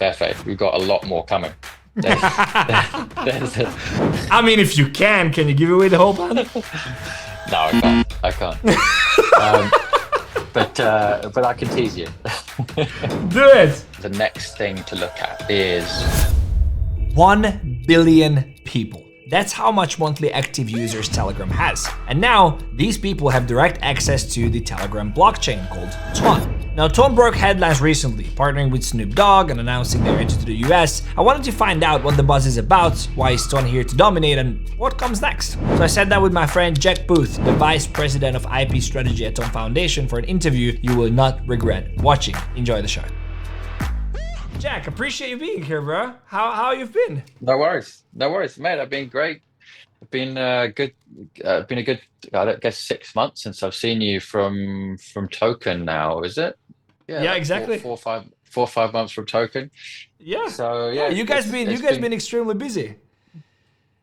Fefe, we've got a lot more coming. There's, there's I mean, if you can you give away the whole plan? No, I can't. But I can tease you. Do it. The next thing to look at is 1 billion people. That's how much monthly active users Telegram has. And now, these people have direct access to the Telegram blockchain called Ton. Now, Ton broke headlines recently, partnering with Snoop Dogg and announcing their entry to the US. I wanted to find out what the buzz is about, why is Ton here to dominate, and what comes next. So I sat down with my friend Jack Booth, the Vice President of IP Strategy at Ton Foundation, for an interview you will not regret watching. Enjoy the show. Jack, appreciate you being here, bro. How you've been? No worries, mate. I've been great. I've been good. Been a good, I guess, 6 months since I've seen you from Token. Now, is it? Yeah, like exactly. 4 or 5 months from Token. Yeah. So yeah, you guys been extremely busy.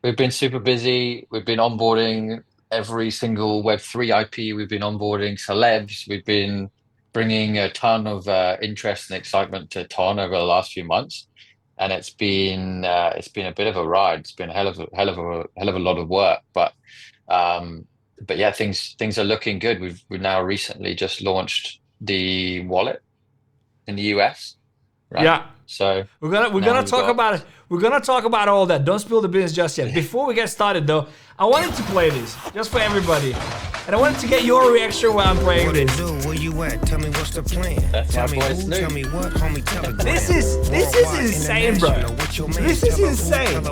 We've been super busy. We've been onboarding every single Web3 IP. We've been onboarding celebs. We've been bringing a ton of interest and excitement to Ton over the last few months, and it's been a bit of a ride. It's been a hell of a lot of work, but yeah, things are looking good. We've now recently just launched the wallet in the US, right? Yeah. So we're gonna talk about it. We're gonna talk about all that. Don't spill the beans just yet. Before we get started, though, I wanted to play this just for everybody, and I wanted to get your reaction while I'm playing this. Where you at? Tell me what's the plan. Tell me who, tell me what, homie, tell me This is insane, bro. This is insane.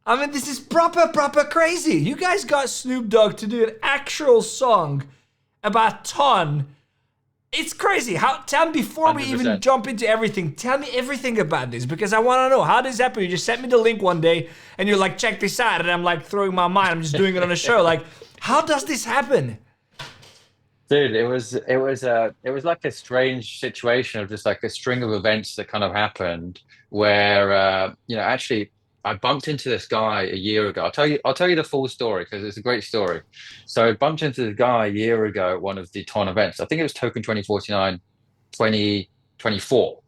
I mean, this is proper crazy. You guys got Snoop Dogg to do an actual song about Ton. It's crazy. Tell me before 100%. We even jump into everything. Tell me everything about this, because I want to know how this happened. You just sent me the link one day, and you're like, check this out, and I'm like throwing my mind. I'm just doing it on a show. Like, how does this happen? Dude, it was like a strange situation of just like a string of events that kind of happened where actually I bumped into this guy a year ago. I'll tell you the full story because it's a great story. So I bumped into this guy a year ago at one of the Ton events. I think it was Token 2049, 2024.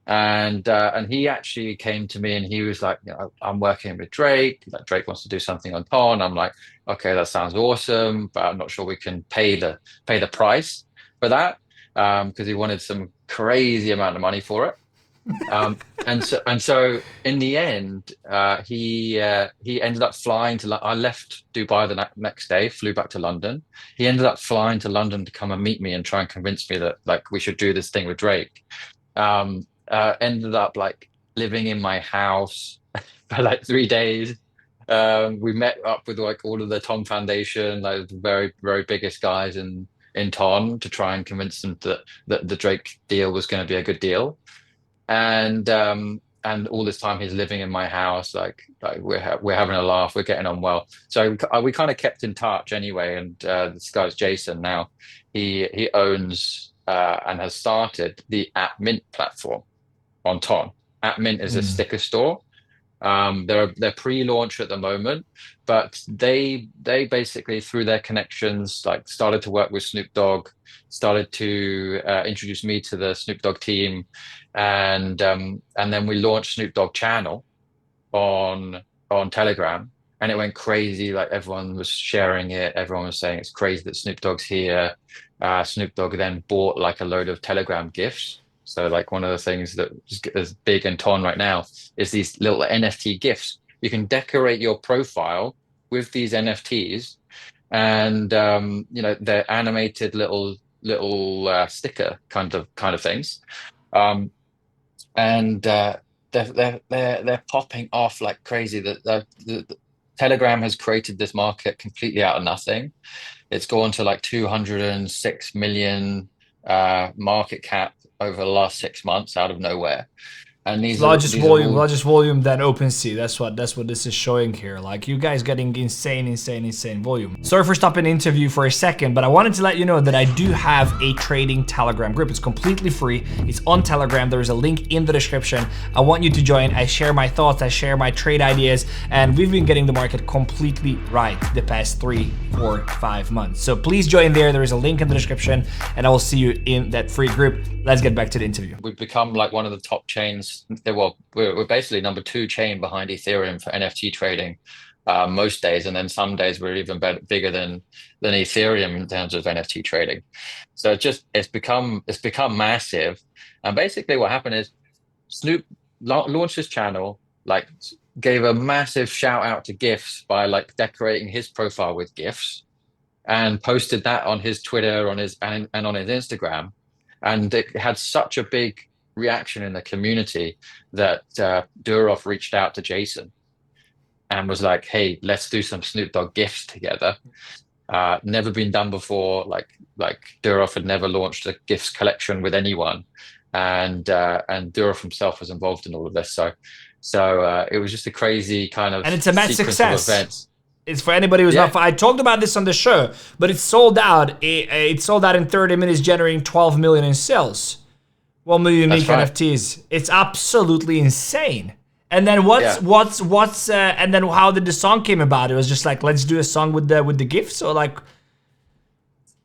And he actually came to me and he was like, I'm working with Drake. Like, Drake wants to do something on Ton. I'm like, okay, that sounds awesome, but I'm not sure we can pay the price for that, because he wanted some crazy amount of money for it. And so in the end, he ended up flying to. I left Dubai the next day, flew back to London. He ended up flying to London to come and meet me and try and convince me that like we should do this thing with Drake. Ended up like living in my house for like 3 days. We met up with like all of the Ton Foundation, like the very, very biggest guys in Ton, to try and convince them that the Drake deal was going to be a good deal. And all this time he's living in my house, like we're having a laugh, we're getting on well. So we kind of kept in touch anyway. And this guy's Jason now. He owns and has started the @Mint platform on Ton. @Mint is a sticker store. They're pre-launch at the moment, but they basically, through their connections, like started to work with Snoop Dogg, started to introduce me to the Snoop Dogg team, and then we launched Snoop Dogg channel on Telegram, and it went crazy. Like everyone was sharing it, everyone was saying it's crazy that Snoop Dogg's here. Snoop Dogg then bought like a load of Telegram gifts. So like one of the things that is big in Ton right now is these little NFT gifts. You can decorate your profile with these NFTs, and they're animated little sticker kind of things, and they're popping off like crazy. The Telegram has created this market completely out of nothing. It's gone to like 206 million market cap over the last 6 months out of nowhere. And Largest these are volume, all. largest volume than OpenSea. That's what this is showing here. Like you guys getting insane volume. Sorry for stopping the interview for a second, but I wanted to let you know that I do have a trading Telegram group. It's completely free. It's on Telegram. There is a link in the description. I want you to join. I share my thoughts. I share my trade ideas, and we've been getting the market completely right the past 3, 4, 5 months. So please join there. There is a link in the description, and I will see you in that free group. Let's get back to the interview. We've become like one of the top chains. Well, we're basically number 2 chain behind Ethereum for NFT trading most days, and then some days we're even bigger than Ethereum in terms of NFT trading. So it's become massive. And basically what happened is Snoop launched his channel, like gave a massive shout out to GIFs by like decorating his profile with GIFs, and posted that on his Twitter, on his and on his Instagram. And it had such a big reaction in the community that 𝗙𝗪𝗏 reached out to Jason and was like, hey, let's do some Snoop Dogg GIFs together. Never been done before. Like 𝗙𝗪𝗏 had never launched a GIFs collection with anyone, and 𝗙𝗪𝗏 himself was involved in all of this. So it was just a crazy kind of, and it's a massive success. Of events. It's for anybody who's not. I talked about this on the show, but it's sold out. It sold out in 30 minutes, generating 12 million in sales. 1 million unique NFTs. It's absolutely insane. And then and then how did the song came about? It was just like, let's do a song with the GIFs, or like.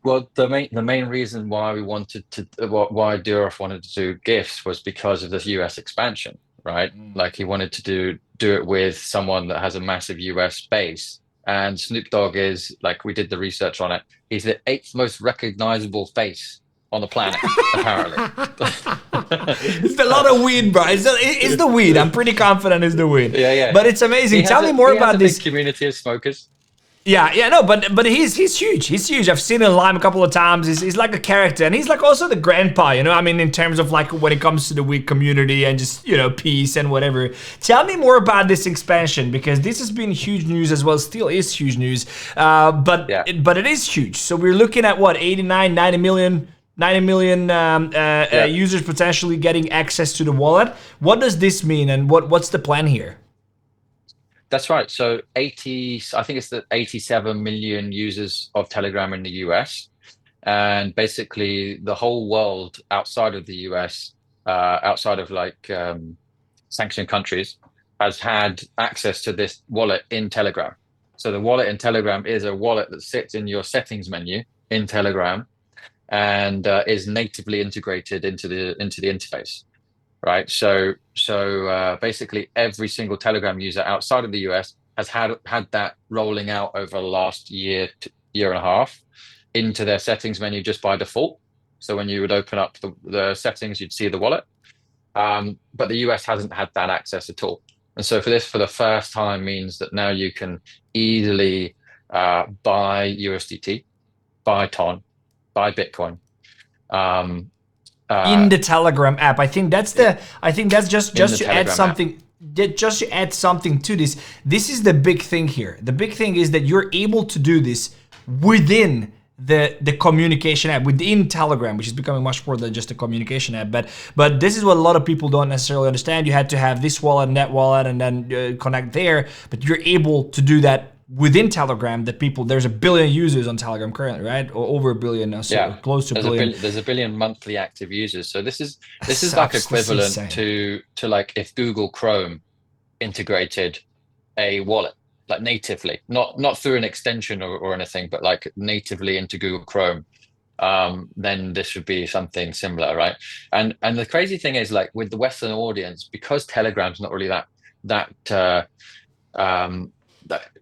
Well, the main reason why we wanted to why 𝗙𝗪𝗏 wanted to do GIFs was because of this US expansion, right? Like he wanted to do it with someone that has a massive US base. And Snoop Dogg is, like, we did the research on it, he's the 8th most recognizable face on the planet, apparently. It's a lot of weed, bro. It's the weed. I'm pretty confident it's the weed. Yeah. But it's amazing. Tell me more about this. Big community of smokers. No, but he's huge. He's huge. I've seen him live a couple of times. He's like a character, and he's like also the grandpa, you know. I mean, in terms of like when it comes to the weed community and just, you know, peace and whatever. Tell me more about this expansion, because this has been huge news as well. Still is huge news, but it is huge. So we're looking at what, 90 million users potentially getting access to the wallet. What does this mean, and what's the plan here? That's right. So I think it's the 87 million users of Telegram in the US, and basically the whole world outside of the US, outside of like sanctioned countries, has had access to this wallet in Telegram. So the wallet in Telegram is a wallet that sits in your settings menu in Telegram, and is natively integrated into the interface. Right, so basically every single Telegram user outside of the US has had that rolling out over the last year and a half into their settings menu just by default. So when you would open up the settings, you'd see the wallet, but the US hasn't had that access at all. And so for the first time means that now you can easily buy USDT, buy TON, buy Bitcoin. In the Telegram app. I think that's just to add something. Just to add something to this. This is the big thing here. The big thing is that you're able to do this within the communication app, within Telegram, which is becoming much more than just a communication app. But this is what a lot of people don't necessarily understand. You had to have this wallet and that wallet and then connect there. But you're able to do that within Telegram. There's 1 billion users on Telegram currently, right? Or over 1 billion now, so close to 1 billion. There's 1 billion monthly active users. So this is like equivalent to like if Google Chrome integrated a wallet, like natively, not through an extension or anything, but like natively into Google Chrome. Then this would be something similar, right? And the crazy thing is, like with the Western audience, because Telegram's not really that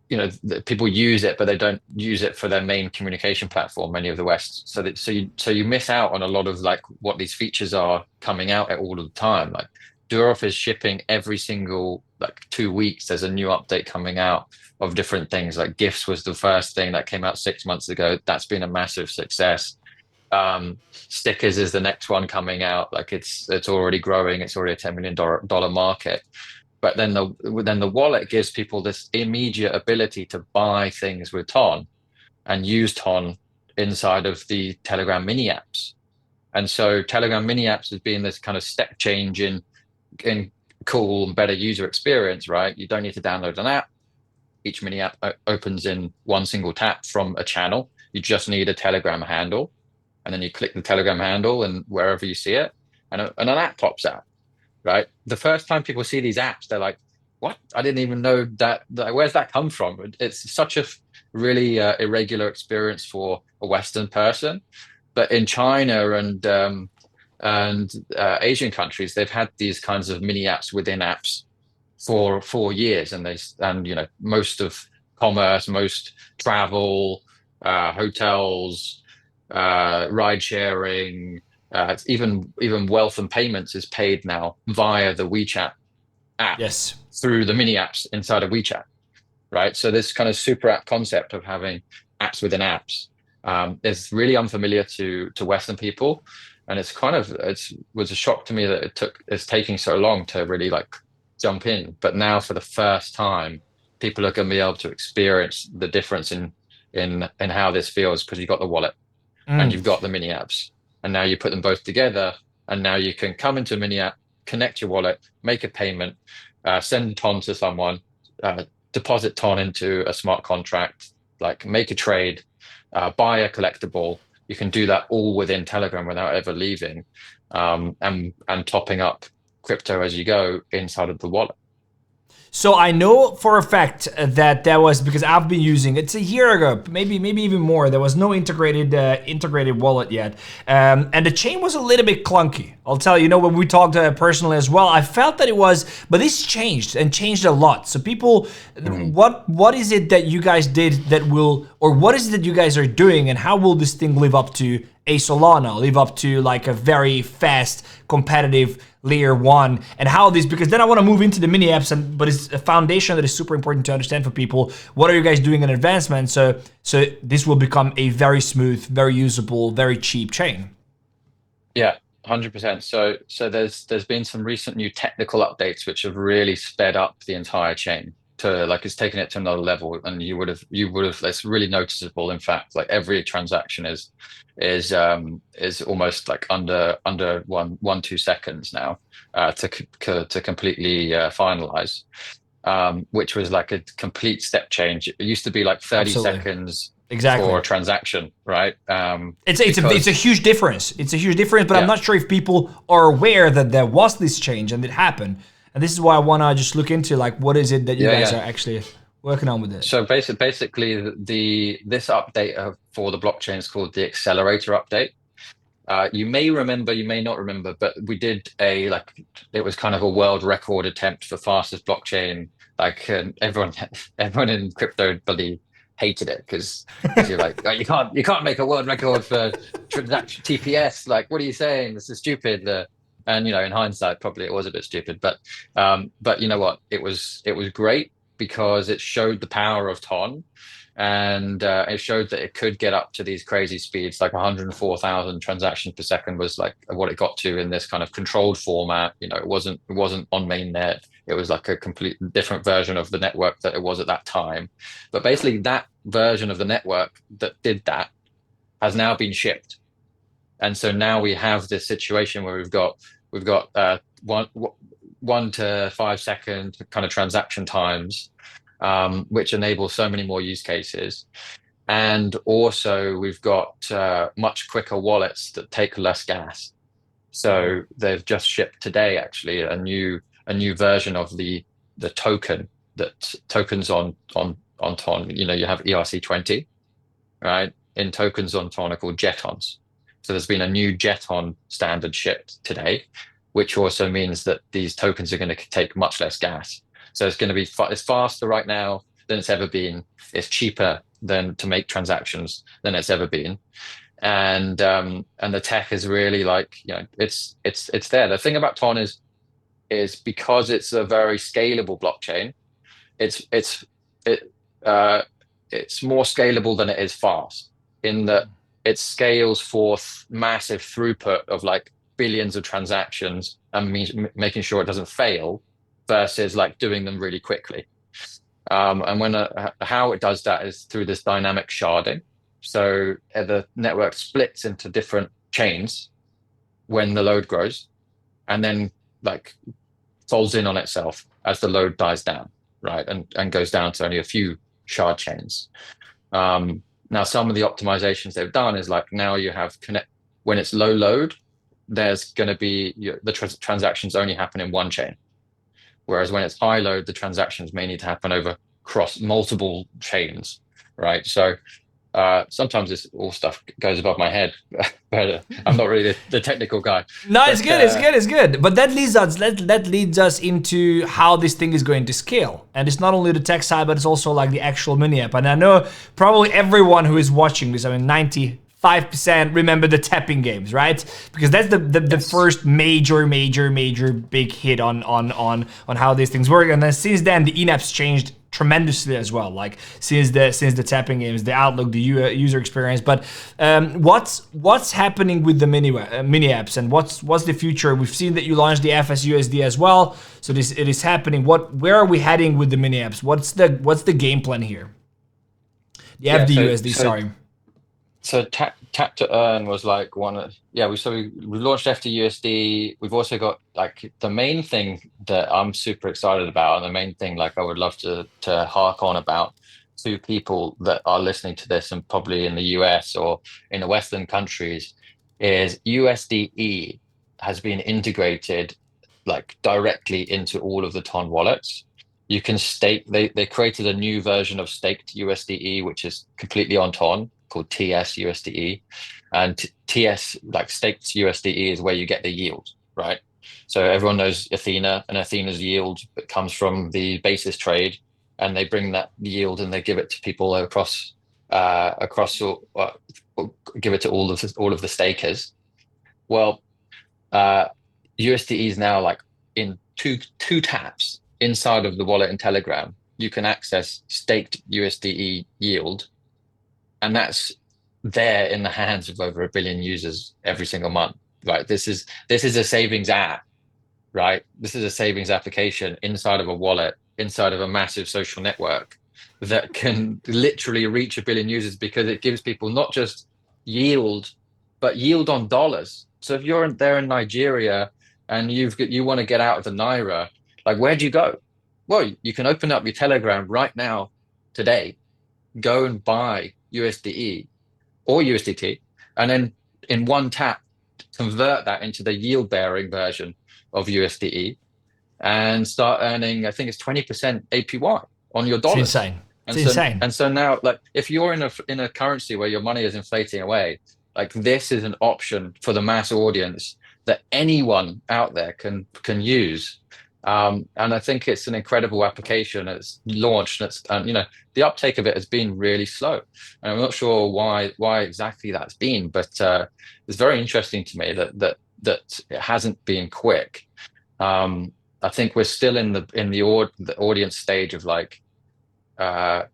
you know, people use it, but they don't use it for their main communication platform, many of the West. So you miss out on a lot of like what these features are coming out at all of the time. Like 𝗙𝗪𝗏 is shipping every single like 2 weeks. There's a new update coming out of different things. Like GIFs was the first thing that came out 6 months ago. That's been a massive success. Stickers is the next one coming out. Like it's already growing. It's already a $10 million market. But then the wallet gives people this immediate ability to buy things with TON and use TON inside of the Telegram mini apps. And so Telegram mini apps has been this kind of step change in in cool and better user experience, right? You don't need to download an app. Each mini app opens in one single tap from a channel. You just need a Telegram handle, and then you click the Telegram handle, and wherever you see it, and an app pops out, right? The first time people see these apps, they're like, "What? I didn't even know that. Where's that come from?" It's such a really irregular experience for a Western person, but in China and Asian countries, they've had these kinds of mini apps within apps for years, and most of commerce, most travel, hotels, ride sharing, even wealth and payments is paid now via the WeChat app. Yes. Through the mini apps inside of WeChat, right? So this kind of super app concept of having apps within apps is really unfamiliar to Western people, and it was a shock to me that it's taking so long to really like jump in. But now, for the first time, people are going to be able to experience the difference in how this feels, because you've got the wallet and you've got the mini apps, and now you put them both together, and now you can come into a mini app, connect your wallet, make a payment, send TON to someone, deposit TON into a smart contract, like make a trade, buy a collectible. You can do that all within Telegram without ever leaving, and topping up crypto as you go inside of the wallet. So I know for a fact that was because I've been using it's a year ago, maybe even more. There was no integrated wallet yet, and the chain was a little bit clunky. I'll tell you, when we talked personally as well, I felt that it was, but this changed a lot. So people, what is it that you guys did that will, or what is it that you guys are doing, and how will this thing live up to a Solana, live up to like a very fast, competitive layer one, and how this, because then I want to move into the mini apps, but it's a foundation that is super important to understand for people. What are you guys doing in advancement? So this will become a very smooth, very usable, very cheap chain. Yeah, 100%. So there's been some recent new technical updates which have really sped up the entire chain to it's taken it to another level, and you would have it's really noticeable. In fact, like every transaction is almost like under 1-2 seconds now to completely finalize, which was like a complete step change. It used to be like 30 Absolutely. seconds Exactly. for a transaction, right? It's a huge difference. It's a huge difference, but I'm not sure if people are aware that there was this change and it happened. And this is why I want to just look into like what is it that you guys are actually working on with it. So basically, this update for the blockchain is called the Accelerator update. You may remember, you may not remember, but we did it was kind of a world record attempt for fastest blockchain. Like everyone in crypto bloody hated it because you're like, oh, you can't make a world record for transaction TPS. Like, what are you saying? This is stupid. And in hindsight, probably it was a bit stupid, but you know what? It was great because it showed the power of TON, and it showed that it could get up to these crazy speeds, like 104,000 transactions per second was like what it got to in this kind of controlled format. It wasn't on mainnet. It was like a complete different version of the network that it was at that time. But basically, that version of the network that did that has now been shipped. And so now we have this situation where we've got 1 to 5 second kind of transaction times, which enable so many more use cases. And also we've got much quicker wallets that take less gas. So they've just shipped today, actually, a new version of the token that tokens on TON. You have ERC20, right? In tokens on TON are called jetons. So there's been a new jeton standard shipped today, which also means that these tokens are going to take much less gas. So it's going to be it's faster right now than it's ever been. It's cheaper than to make transactions than it's ever been, and the tech is really it's there. The thing about TON is because it's a very scalable blockchain. It's more scalable than it is fast, in that it scales forth massive throughput of like billions of transactions and making sure it doesn't fail, versus like doing them really quickly. And how it does that is through this dynamic sharding. So the network splits into different chains when the load grows, and then like folds in on itself as the load dies down, right, and goes down to only a few shard chains. Now, some of the optimizations they've done is like now you have when it's low load, there's going to be the transactions only happen in one chain, whereas when it's high load, the transactions may need to happen over across multiple chains, right? So sometimes this all stuff goes above my head, but I'm not really the technical guy. No, it's good, it's good. But that leads us into how this thing is going to scale. And it's not only the tech side, but it's also like the actual mini app. And I know probably everyone who is watching this, I mean, 95% remember the tapping games, right? Because that's the first major big hit on how these things work. And then since then, the in-apps changed tremendously as well, like since the tapping games, the outlook, the user experience. But what's happening with the mini apps, and what's the future? We've seen that you launched the FSUSD as well, so it is happening. Where are we heading with the mini apps? What's the game plan here? The FDUSD, sorry. So tap to earn was like one of, we launched FDUSD. We've also got like the main thing that I'm super excited about, and the main thing like I would love to hark on about to people that are listening to this and probably in the US or in the Western countries is USDE has been integrated like directly into all of the Ton wallets. You can stake, they created a new version of staked USDE, which is completely on Ton, called TS USDE, and TS, like staked USDE, is where you get the yield, right? So everyone knows Athena, and Athena's yield comes from the basis trade, and they bring that yield and they give it to people across give it to all of the stakers. Well, USDE is now like in two taps inside of the wallet in Telegram. You can access staked USDE yield, and that's there in the hands of over 1 billion users every single month, right? This is a savings app, right? This is a savings application inside of a wallet, inside of a massive social network that can literally reach 1 billion users, because it gives people not just yield, but yield on dollars. So if you're there in Nigeria and you want to get out of the Naira, like, where do you go? Well, you can open up your Telegram right now, today, go and buy USDE or USDT, and then in one tap convert that into the yield bearing version of USDE and start earning, I think it's 20% APY on your dollars. It's insane. It's insane. And so now, like, if you're in a currency where your money is inflating away, like, this is an option for the mass audience that anyone out there can use. And I think it's an incredible application. It's launched, and the uptake of it has been really slow. And I'm not sure why exactly that's been, but it's very interesting to me that it hasn't been quick. I think we're still in the audience stage of like, tap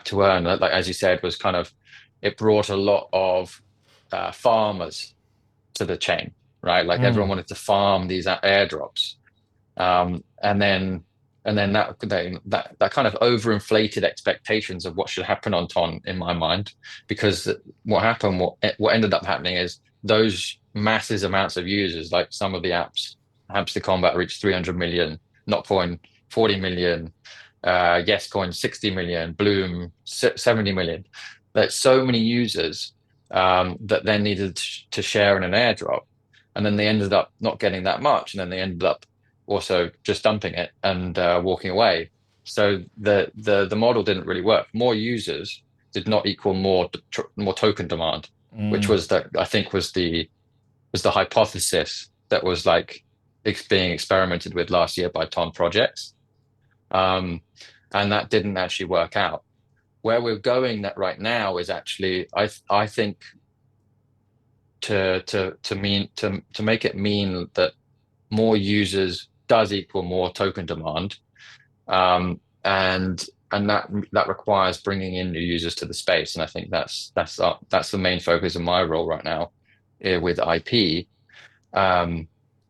to earn. Like, as you said, was kind of, it brought a lot of farmers to the chain, right? Like everyone wanted to farm these airdrops. And then that kind of overinflated expectations of what should happen on Ton, in my mind, because what ended up happening is those massive amounts of users, like some of the apps, Hamster Combat reached 300 million, Notcoin 40 million, YesCoin 60 million, Bloom 70 million. There's so many users that then needed to share in an airdrop, and then they ended up not getting that much, and then they ended up also just dumping it and walking away. So the model didn't really work. More users did not equal more token demand, which was the hypothesis that was like being experimented with last year by Ton projects, and that didn't actually work out. Where we're going that right now is actually, I think, to make it mean that more users does equal more token demand, and that requires bringing in new users to the space. And I think that's the main focus of my role right now with IP,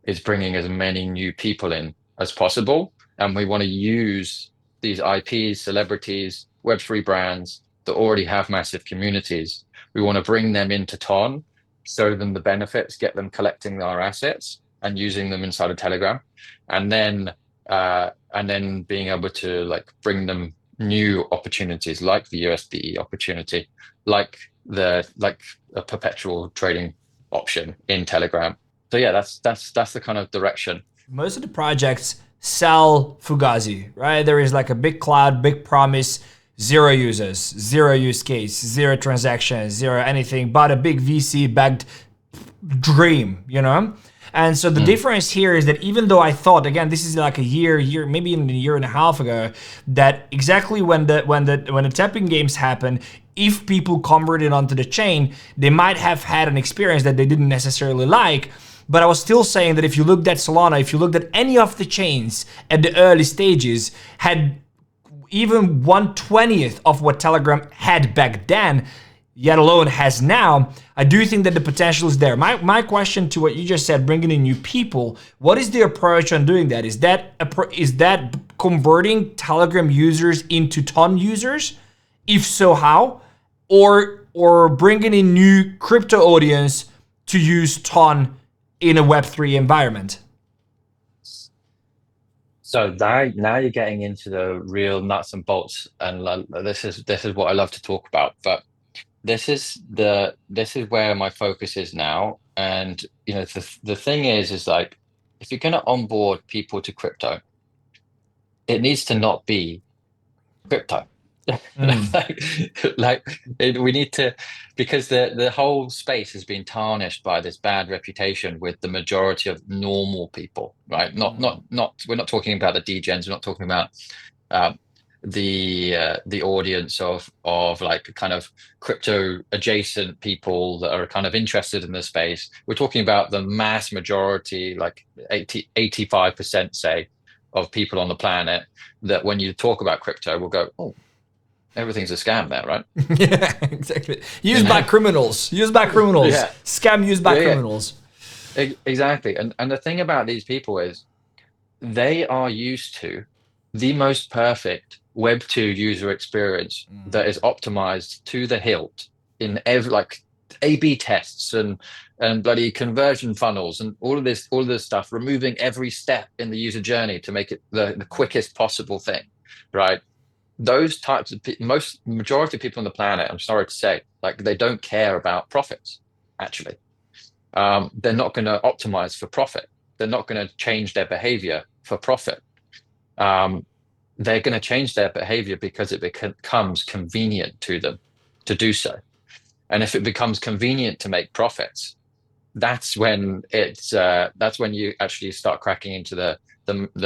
is bringing as many new people in as possible. And we want to use these IPs, celebrities, Web3 brands that already have massive communities. We want to bring them into Ton, show them the benefits, get them collecting our assets, and using them inside of Telegram, and then being able to like bring them new opportunities like the USDE opportunity, like a perpetual trading option in Telegram. So yeah, that's the kind of direction. Most of the projects sell Fugazi, right? There is like a big cloud, big promise, 0 users, 0 use case, 0 transactions, 0 anything, but a big VC backed dream, you know? And so the difference here is that even though I thought, again, this is like a year, maybe even a year and a half ago, that exactly when the tapping games happen, if people converted onto the chain, they might have had an experience that they didn't necessarily like. But I was still saying that if you looked at Solana, if you looked at any of the chains at the early stages, had even 1/20th of what Telegram had back then, yet alone has now, I do think that the potential is there. My question to what you just said, bringing in new people, what is the approach on doing that? Is that converting Telegram users into Ton users? If so, how? Or bringing in new crypto audience to use Ton in a Web3 environment? So now you're getting into the real nuts and bolts, and this is what I love to talk about. But this is where my focus is now. And you know, the thing is like, if you're going to onboard people to crypto, it needs to not be crypto. We need to, because the whole space has been tarnished by this bad reputation with the majority of normal people, right? Not we're not talking about the degens, we're not talking about the audience of like kind of crypto adjacent people that are kind of interested in the space. We're talking about the mass majority, like 85% say of people on the planet, that when you talk about crypto will go, oh, everything's a scam there, right? Yeah, exactly. Used by criminals. Used by criminals. Yeah. Scam used by criminals. Exactly. And the thing about these people is they are used to the most perfect Web2 user experience that is optimized to the hilt in every, like A/B tests and bloody conversion funnels and all of this stuff, removing every step in the user journey to make it the quickest possible thing, right? Those types of majority of people on the planet, I'm sorry to say, like they don't care about profits. Actually, they're not going to optimize for profit. They're not going to change their behavior for profit. They're going to change their behavior because it becomes convenient to them to do so. And if it becomes convenient to make profits, that's when you actually start cracking into the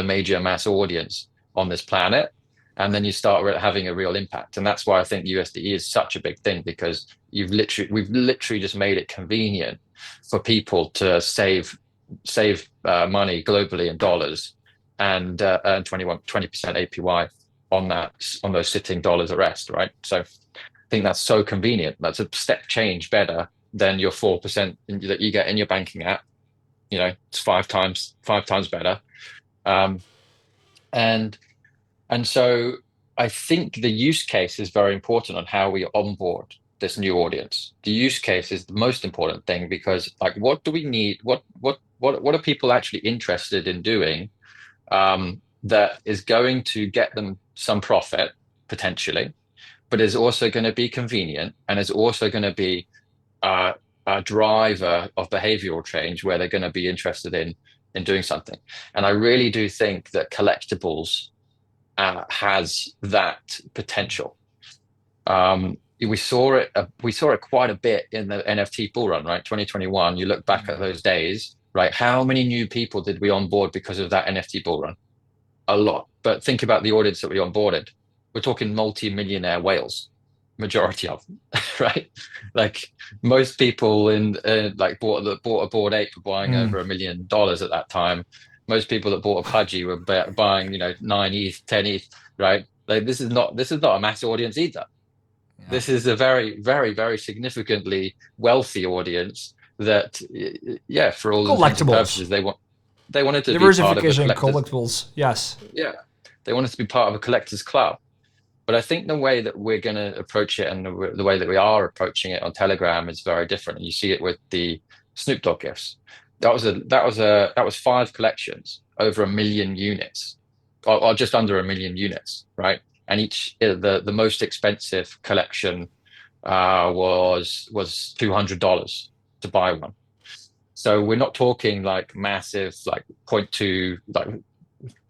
major mass audience on this planet. And then you start having a real impact. And that's why I think USDE is such a big thing, because we've literally just made it convenient for people to save money globally in dollars and earn 20% APY on those sitting dollars at rest, right? So I think that's so convenient. That's a step change better than your 4% that you get in your banking app. You know, it's five times better. And so I think the use case is very important on how we onboard this new audience. The use case is the most important thing, because like, what do we need? What are people actually interested in doing that is going to get them some profit potentially, but is also going to be convenient and is also going to be a driver of behavioral change where they're going to be interested in doing something. And I really do think that collectibles has that potential. We saw it quite a bit in the NFT bull run, right? 2021. You look back at those days, right? How many new people did we onboard because of that NFT bull run? A lot. But think about the audience that we onboarded. We're talking multi-millionaire whales, majority of them, right? Like most people like bought a Bored Ape for buying over $1 million at that time. Most people that bought a Pudgy were buying, 9 ETH, 10 ETH, right? Like this is not a mass audience either. Yeah. This is a very, very, very significantly wealthy audience that, for all intents and purposes, they wanted to be part of a collectibles. Yes. Yeah, they wanted to be part of a collector's club. But I think the way that we're going to approach it and the way that we are approaching it on Telegram is very different. And you see it with the Snoop Dogg gifts. That was 5 collections over 1 million units, or just under 1 million units, right? And the most expensive collection was $200 to buy one. So we're not talking like massive, like 0.2, like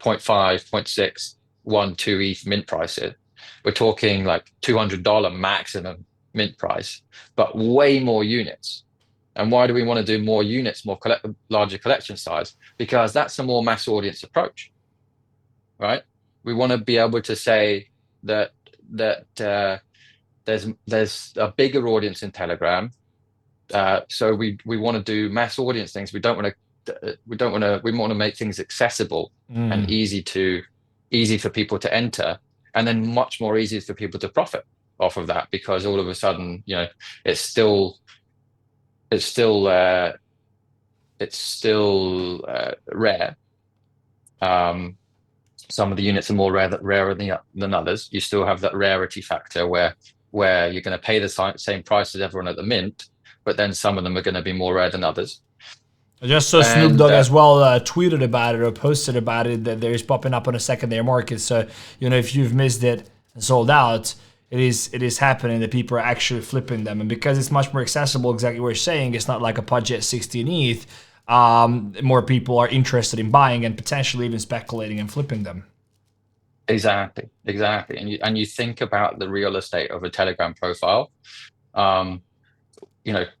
0.5, 0.6, 1, 2 ETH mint prices. We're talking like $200 maximum mint price, but way more units. And why do we want to do more units, larger collection size? Because that's a more mass audience approach, right? We want to be able to say that there's a bigger audience in Telegram, so we want to do mass audience things. We want to make things accessible and easy for people to enter, and then much more easy for people to profit off of that, because all of a sudden, it's still rare. Some of the units are more rarer than others. You still have that rarity factor where you're going to pay the same price as everyone at the mint, but then some of them are going to be more rare than others. I just saw Snoop Dogg as well tweeted about it or posted about it, that there is popping up on a secondary market. So, if you've missed it and sold out, it is happening, that people are actually flipping them. And because it's much more accessible, exactly what you're saying, it's not like a pudgy at 16 ETH, more people are interested in buying and potentially even speculating and flipping them. Exactly. And you think about the real estate of a Telegram profile.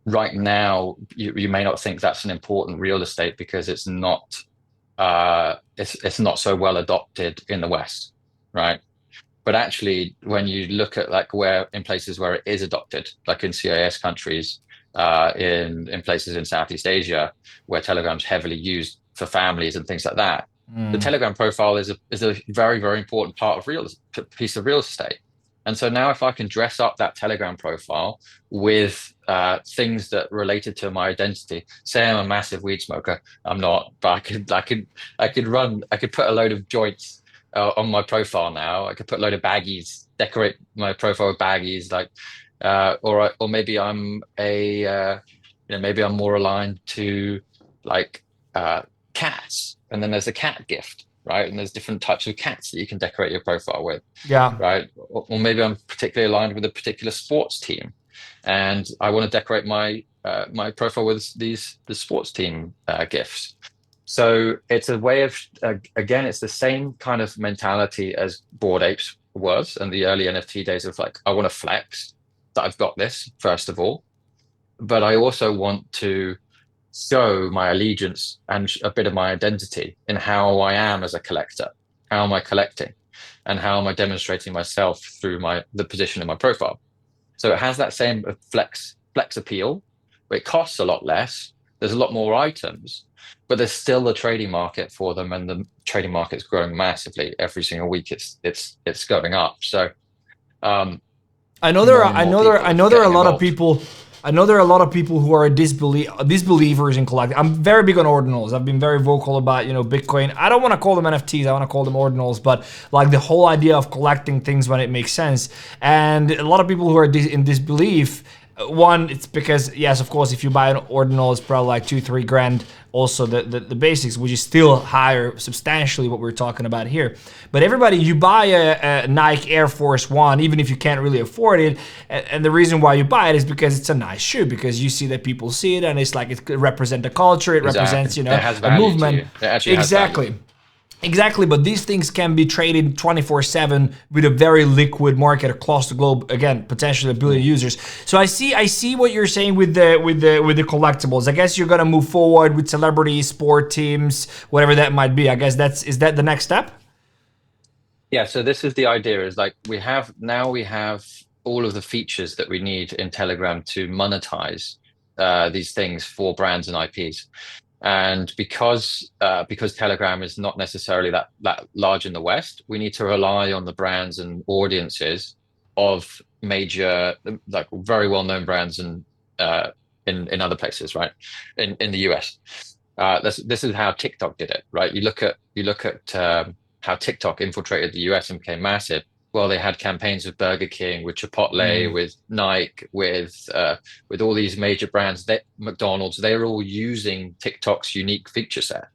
Right now, you may not think that's an important real estate because it's not so well adopted in the West, right? But actually, when you look at like in places where it is adopted, like in CIS countries, in places in Southeast Asia, where Telegram's heavily used for families and things like that, the Telegram profile is a very, very important piece of real estate. And so now, if I can dress up that Telegram profile with things that related to my identity, say I'm a massive weed smoker, I'm not, but I could put a load of joints on my profile now. I could put a load of baggies, decorate my profile with baggies, like, or maybe I'm maybe I'm more aligned to like cats, and then there's a cat gift, right? And there's different types of cats that you can decorate your profile with, right? Or maybe I'm particularly aligned with a particular sports team, and I want to decorate my profile with the sports team gifts. So it's a way of, again, it's the same kind of mentality as Bored Apes was and the early NFT days of like, I want to flex that I've got this, first of all, but I also want to show my allegiance and a bit of my identity in how I am as a collector. How am I collecting? And how am I demonstrating myself through the position in my profile? So it has that same flex appeal, but it costs a lot less. There's a lot more items, but there's still a trading market for them, and the trading market's growing massively every single week. It's going up. So I know there are a lot of people. I know there are a lot of people who are disbelievers in collecting. I'm very big on ordinals. I've been very vocal about, Bitcoin. I don't want to call them NFTs. I want to call them ordinals. But like the whole idea of collecting things when it makes sense. And a lot of people who are in disbelief, one, it's because, yes, of course, if you buy an ordinal, it's probably like $2-3 grand. Also the basics, which is still higher substantially what we're talking about here. But everybody, you buy a Nike Air Force One, even if you can't really afford it, and the reason why you buy it is because it's a nice shoe, because you see that people see it, and it's like it represents the culture, it represents, it has a value movement. to you. It actually has value. Exactly, but these things can be traded 24/7 with a very liquid market across the globe. Again, potentially 1 billion users. So I see what you're saying with the collectibles. I guess you're gonna move forward with celebrities, sport teams, whatever that might be. I guess is that the next step? Yeah. So this is the idea: is like we have all of the features that we need in Telegram to monetize these things for brands and IPs. And because Telegram is not necessarily that large in the West, we need to rely on the brands and audiences of major, like very well-known brands and in other places, right? In the US, this is how TikTok did it, right? You look at how TikTok infiltrated the US and became massive. well, they had campaigns with Burger King, with Chipotle, with Nike, with all these major brands, McDonald's. They were all using TikTok's unique feature set,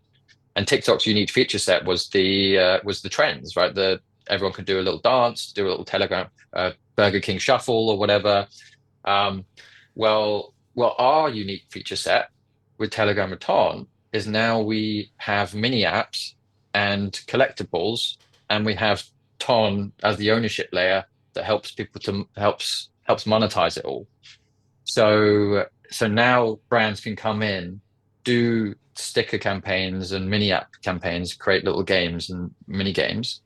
and TikTok's unique feature set was the trends, right? Everyone could do a little dance, do a little Telegram Burger King shuffle or whatever. Well, our unique feature set with 𝗙𝗙𝗙𝗙𝗀 is now we have mini apps and collectibles, and we have Ton as the ownership layer that helps people helps monetize it all. So now brands can come in, do sticker campaigns and mini app campaigns, create little games and mini games,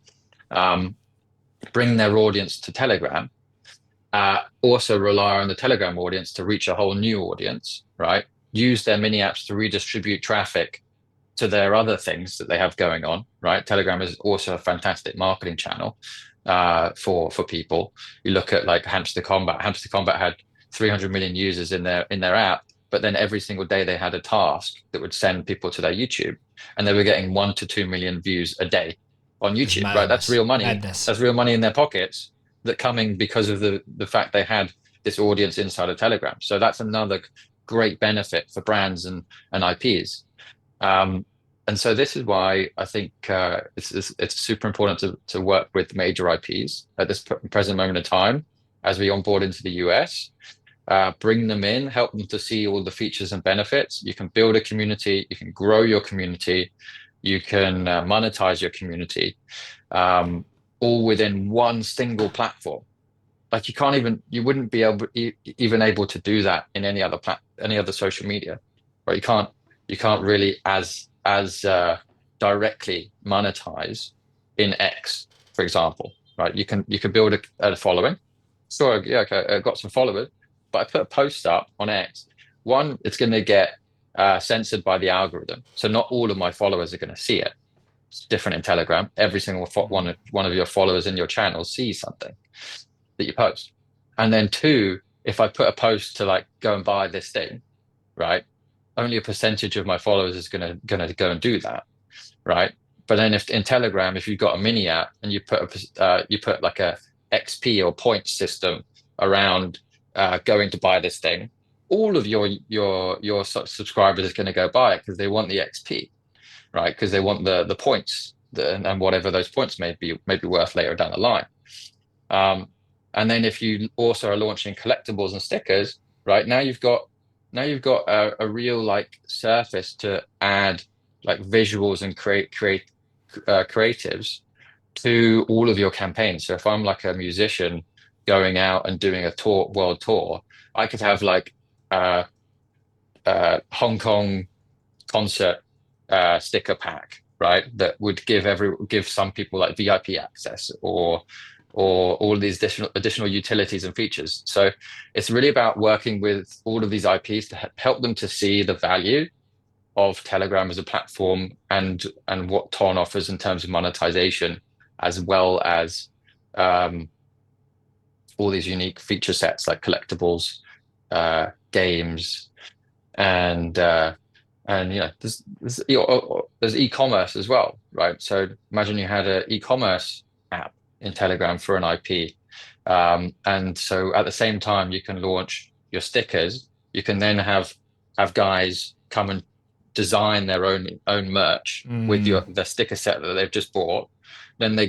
bring their audience to Telegram, also rely on the Telegram audience to reach a whole new audience, right? Use their mini apps to redistribute traffic to their other things that they have going on, right? Telegram is also a fantastic marketing channel for people. You look at like Hamster Combat. Hamster Combat had 300 million users in their app, but then every single day they had a task that would send people to their YouTube, and they were getting 1 to 2 million views a day on YouTube, right? That's real money. Madness. That's real money in their pockets that coming because of the fact they had this audience inside of Telegram. So that's another great benefit for brands and IPs. And so this is why I think it's super important to work with major IPs at this present moment of time as we onboard into the US. Bring them in, help them to see all the features and benefits. You can build a community, you can grow your community, you can monetize your community, all within one single platform. Like you wouldn't be even able to do that in any other social media, right? You can't really as directly monetize in X, for example, right? You can build a following. Sure, yeah, okay, I got some followers, but I put a post up on X. One, it's going to get censored by the algorithm, so not all of my followers are going to see it. It's different in Telegram. Every single one of your followers in your channel sees something that you post. And then two, if I put a post to like go and buy this thing, right? Only a percentage of my followers is gonna go and do that, right? But then if in Telegram, if you've got a mini app and you put like a XP or points system around going to buy this thing, all of your subscribers is going to go buy it because they want the XP, right? Because they want the points and whatever those points may be worth later down the line. And then if you also are launching collectibles and stickers, right? Now you've got a real like surface to add like visuals and creatives to all of your campaigns. So if I'm like a musician going out and doing a world tour, I could have like Hong Kong concert sticker pack, right? That would give some people like VIP access or all these additional utilities and features. So it's really about working with all of these IPs to help them to see the value of Telegram as a platform and what Ton offers in terms of monetization, as well as all these unique feature sets like collectibles, games, and there's e-commerce as well, right? So imagine you had an e-commerce app in Telegram for an IP, and so at the same time you can launch your stickers. You can then have guys come and design their own merch with the sticker set that they've just bought. Then they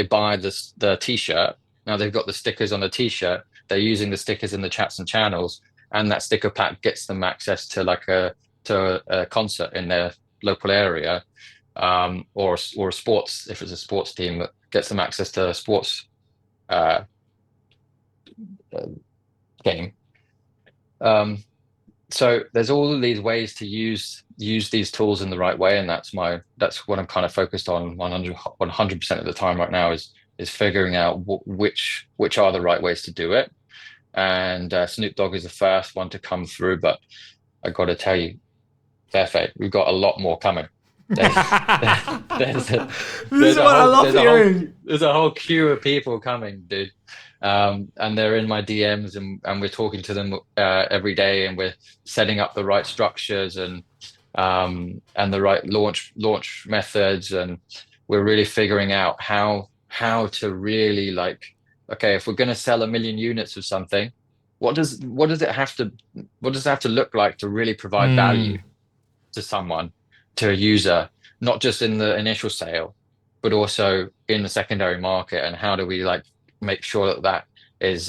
buy the t-shirt. Now they've got the stickers on the t-shirt. They're using the stickers in the chats and channels, and that sticker pack gets them access to like a concert in their local area, or a sports, if it's a sports team, that gets them access to a sports game. So there's all of these ways to use these tools in the right way, and that's what I'm kind of focused on 100% of the time right now is figuring out which are the right ways to do it. And Snoop Dogg is the first one to come through, but I got to tell you, Fefe, we've got a lot more coming. There's a whole queue of people coming, dude. And they're in my DMs, and we're talking to them every day, and we're setting up the right structures and the right launch methods, and we're really figuring out how how to really like, okay, if we're going to sell 1 million units of something, what does it have to look like to really provide value Mm. to someone, to a user, not just in the initial sale, but also in the secondary market, and how do we like make sure that that is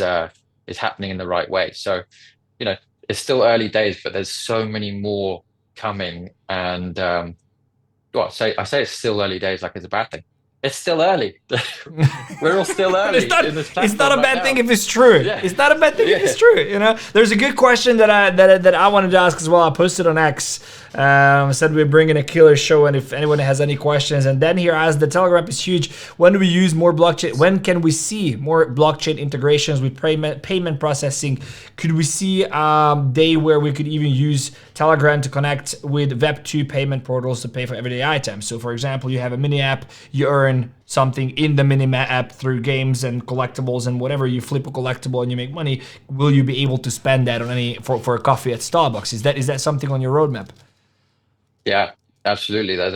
happening in the right way? So, you know, it's still early days, but there's so many more coming, and well, I say it's still early days like it's a bad thing. It's still early. We're all still But early in this it's not platform a right bad thing now. if it's true. Yeah, It's not a bad thing if yeah, it's true. You know, there's a good question that I wanted to ask as well. I posted on X. Said we're bringing a killer show, and if anyone has any questions. And then here asked, the Telegram is huge. When do we use more blockchain? When can we see more blockchain integrations with payment processing? Could we see day where we could even use Telegram to connect with Web2 payment portals to pay for everyday items? So for example, you have a mini app, you earn something in the mini app through games and collectibles and whatever. You flip a collectible and you make money. Will you be able to spend that on for a coffee at Starbucks? Is that something on your roadmap? yeah. Absolutely. There's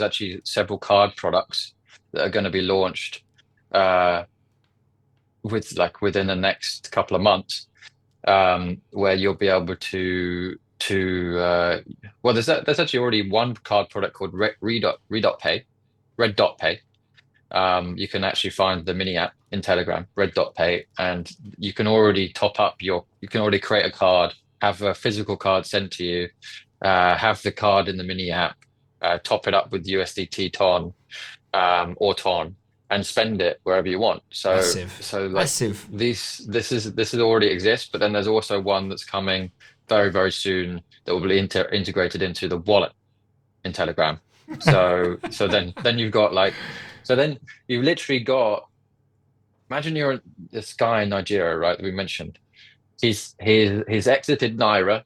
actually several card products that are going to be launched uh, within the next couple of months, where you'll be able to well, there's actually already one card product called Red Dot Pay. You can actually find the mini app in Telegram, Red Dot Pay, and you can already you can already create a card, have a physical card sent to you, have the card in the mini app, top it up with USDT TON, or TON, and spend it wherever you want. Massive. So like Massive. this is already exists, but then there's also one that's coming very, very soon that will be integrated into the wallet in Telegram. So then you've got like, so then you've literally got, imagine you're this guy in Nigeria, right, that we mentioned. He's exited Naira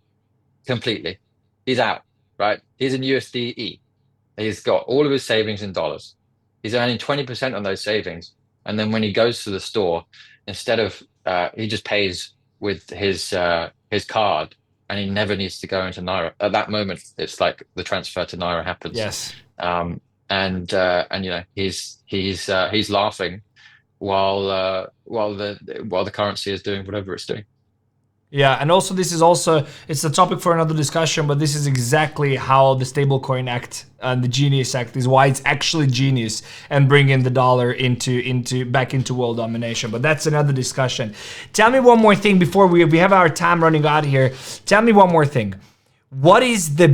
completely. He's out, right? He's in USDE. He's got all of his savings in dollars. He's earning 20% on those savings. And then when he goes to the store, instead of he just pays with his card, and he never needs to go into Naira. At that moment, it's like the transfer to Naira happens. Yes. And you know, he's laughing while the currency is doing whatever it's doing. Yeah, and also it's a topic for another discussion, but this is exactly how the Stablecoin Act and the Genius Act is why it's actually genius and bringing the dollar back into world domination. But that's another discussion. Tell me one more thing before we have our time running out here. Tell me one more thing. What is the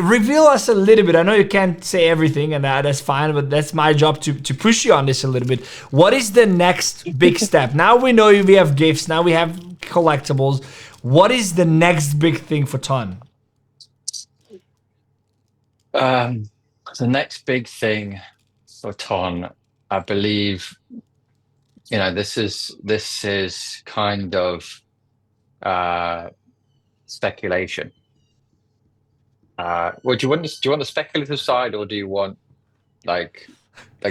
reveal us a little bit? I know you can't say everything, and that's fine, but that's my job to push you on this a little bit. What is the next big step? Now we know we have gifts, now we have collectibles. What is the next big thing for Ton? The next big thing for Ton, I believe, you know, this is kind of speculation. Well, do you want the speculative side, or do you want like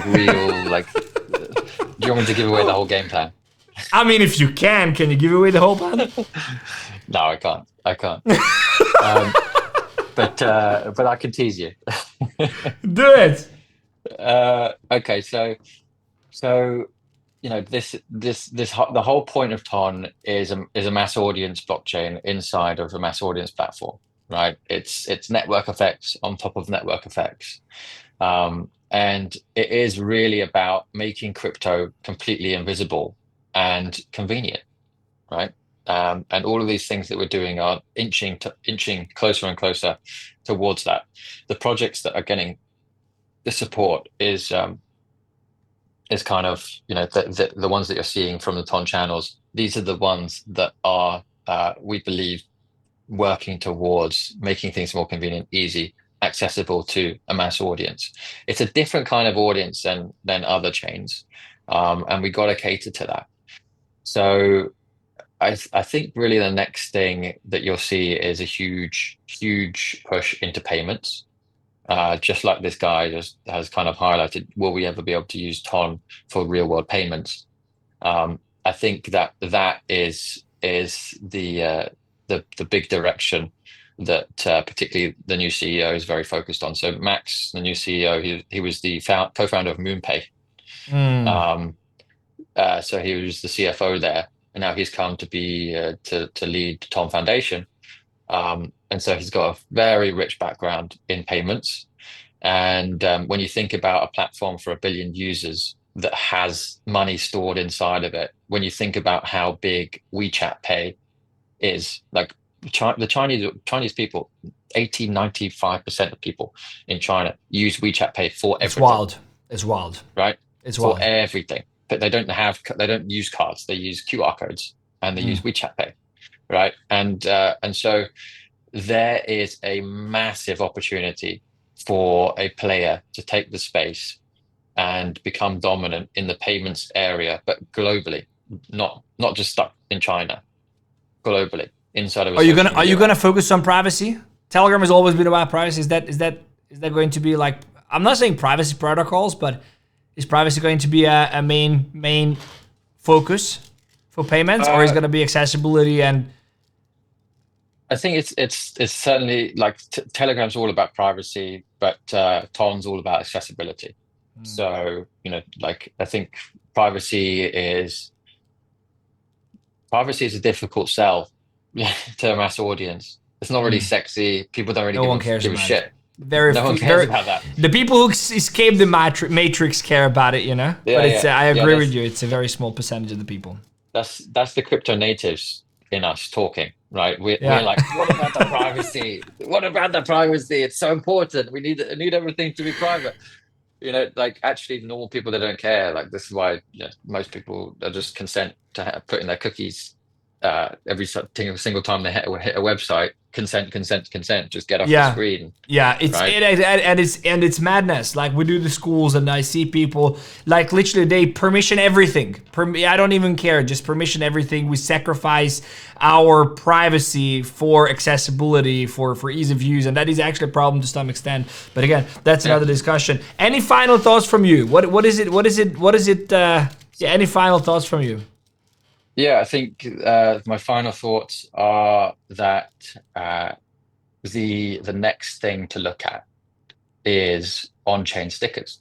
real like? Do you want me to give away the whole game plan? I mean, if you can you give away the whole plan? No, I can't. But I can tease you. Do it. Okay, so you know, the whole point of Ton is a mass audience blockchain inside of a mass audience platform. Right, it's network effects on top of network effects, and it is really about making crypto completely invisible and convenient, right? And all of these things that we're doing are inching closer and closer towards that. The projects that are getting the support is kind of, you know, the ones that you're seeing from the Ton channels. These are the ones that are we believe working towards making things more convenient, easy, accessible to a mass audience. It's a different kind of audience than other chains, and we got to cater to that. So I think really the next thing that you'll see is a huge push into payments. Just like this guy just has kind of highlighted, will we ever be able to use Ton for real world payments? I think that is the big direction that particularly the new CEO is very focused on. So Max, the new CEO, he was the co-founder of MoonPay, So he was the CFO there, and now he's come to be to lead Tom Foundation. And so he's got a very rich background in payments. And when you think about a platform for 1 billion users that has money stored inside of it, when you think about how big WeChat Pay is, like the Chinese people, 95% of people in China use WeChat Pay for everything. It's wild. It's wild. Right? It's wild. For everything. But they don't use cards. They use QR codes, and they use WeChat Pay, right? And so there is a massive opportunity for a player to take the space and become dominant in the payments area, but globally, not just stuck in China, globally inside of. Are you gonna focus on privacy? Telegram has always been about privacy. Is that going to be like? I'm not saying privacy protocols, but is privacy going to be a main focus for payments, or is it going to be accessibility? And I think it's certainly like Telegram's all about privacy, but Ton's all about accessibility. So like I think privacy is a difficult sell to a mass audience. It's not really sexy. People don't really give a shit. No one cares about that. The people who escape the matrix care about it, But I agree with you. It's a very small percentage of the people. That's the crypto natives in us talking, right? We're like, what about the privacy? What about the privacy? It's so important. We need everything to be private. Like actually normal people, they don't care. Like this is why most people are just consent to put in their cookies every single time they hit a website. Consent, just get off the screen. It's madness. Like we do the schools, and I see people like literally they permission everything. I don't even care, just permission everything. We sacrifice our privacy for accessibility, for ease of use, and that is actually a problem to some extent. But again, that's another discussion. Any final thoughts from you? What is it? Any final thoughts from you? Yeah, I think my final thoughts are that the next thing to look at is on-chain stickers.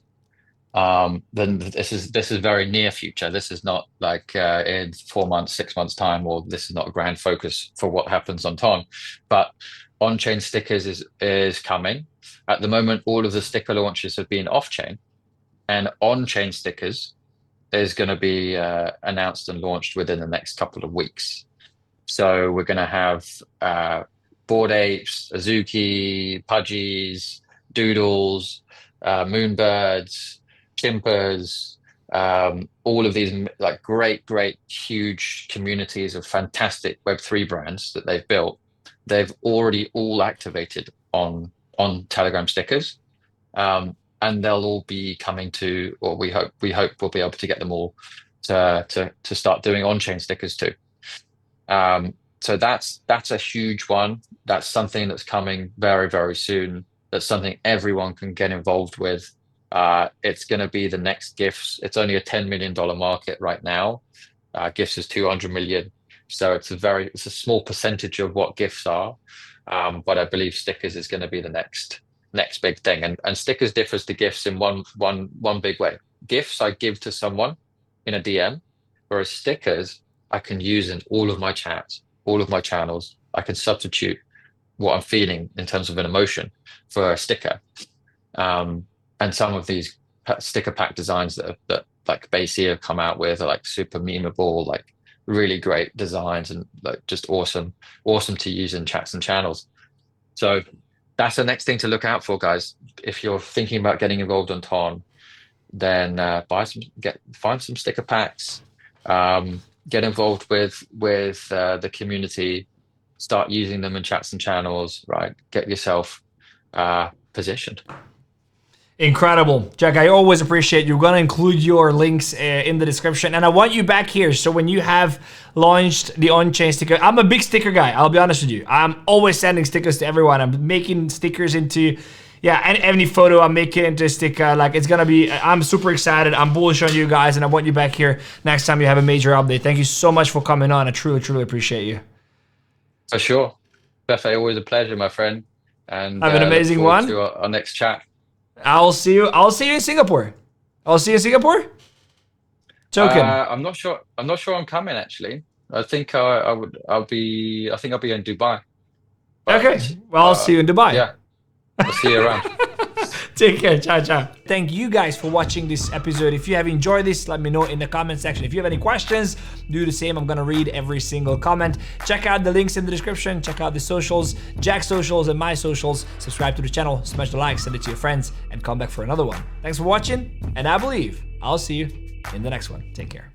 Then this is very near future. This is not like in 4 months, 6 months time, or this is not a grand focus for what happens on Ton. But on-chain stickers is coming. At the moment, all of the sticker launches have been off-chain, and on-chain stickers is going to be announced and launched within the next couple of weeks. So we're going to have Bored Apes, Azuki, Pudgies, Doodles, Moonbirds, Chimpers, all of these like great, huge communities of fantastic Web3 brands that they've built. They've already all activated on Telegram stickers. And they'll all be coming to, or we hope we'll be able to get them all to start doing on-chain stickers too. So that's a huge one. That's something that's coming very, very soon. That's something everyone can get involved with. It's going to be the next GIFs. It's only a $10 million market right now. GIFs is 200 million. So it's a small percentage of what GIFs are. But I believe stickers is going to be the next big thing, and stickers differs to GIFs in one big way. GIFs I give to someone in a DM, whereas stickers I can use in all of my chats, all of my channels. I can substitute what I'm feeling in terms of an emotion for a sticker. And some of these sticker pack designs that like Basie have come out with are like super memeable, like really great designs, and like just awesome to use in chats and channels. So that's the next thing to look out for, guys. If you're thinking about getting involved on Ton, then find some sticker packs, get involved with the community, start using them in chats and channels, right? Get yourself positioned. Incredible. Jack, I always appreciate you. We're going to include your links in the description. And I want you back here. So when you have launched the on-chain sticker, I'm a big sticker guy. I'll be honest with you. I'm always sending stickers to everyone. I'm making stickers into, any photo I'm making into a sticker. Like it's going to be, I'm super excited. I'm bullish on you guys. And I want you back here next time you have a major update. Thank you so much for coming on. I truly appreciate you. For sure. Fefe, always a pleasure, my friend. And have an amazing one. To our next chat. I'll see you in Singapore. I'll see you in Singapore. Token. I'm not sure. I'm not sure I'm coming actually. I think I would. I'll be. I think I'll be in Dubai. But, Okay. Well, I'll see you in Dubai. Yeah. I'll see you around. Take care. Ciao, ciao. Thank you guys for watching this episode. If you have enjoyed this, let me know in the comment section. If you have any questions, do the same. I'm gonna read every single comment. Check out the links in the description. Check out the socials, Jack's socials and my socials. Subscribe to the channel, smash the like, send it to your friends, and come back for another one. Thanks for watching, and I believe I'll see you in the next one. Take care.